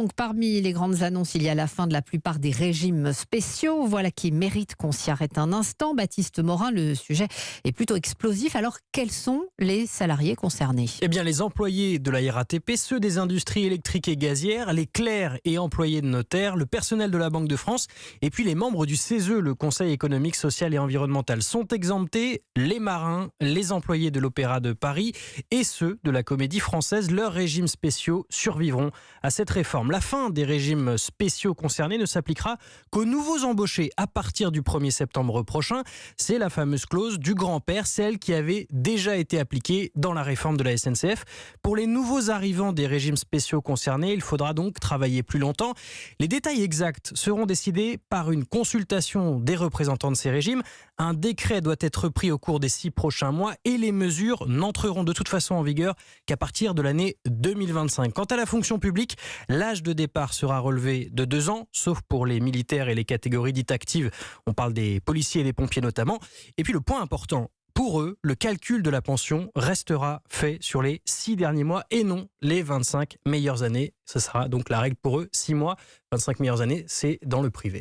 Donc, parmi les grandes annonces, il y a la fin de la plupart des régimes spéciaux. Voilà qui mérite qu'on s'y arrête un instant. Baptiste Morin, le sujet est plutôt explosif. Alors, quels sont les salariés concernés ? Eh bien, les employés de la RATP, ceux des industries électriques et gazières, les clercs et employés de notaires, le personnel de la Banque de France et puis les membres du CESE, le Conseil économique, social et environnemental, sont exemptés. Les marins, les employés de l'Opéra de Paris et ceux de la Comédie Française, leurs régimes spéciaux survivront à cette réforme. La fin des régimes spéciaux concernés ne s'appliquera qu'aux nouveaux embauchés à partir du 1er septembre prochain. C'est la fameuse clause du grand-père, celle qui avait déjà été appliquée dans la réforme de la SNCF. Pour les nouveaux arrivants des régimes spéciaux concernés, il faudra donc travailler plus longtemps. Les détails exacts seront décidés par une consultation des représentants de ces régimes. Un décret doit être pris au cours des 6 prochains mois et les mesures n'entreront de toute façon en vigueur qu'à partir de l'année 2025. Quant à la fonction publique, l'âge de départ sera relevé de 2 ans, sauf pour les militaires et les catégories dites actives. On parle des policiers et des pompiers notamment. Et puis le point important, pour eux, le calcul de la pension restera fait sur les 6 derniers mois et non les 25 meilleures années. Ce sera donc la règle pour eux, 6 mois, 25 meilleures années, c'est dans le privé.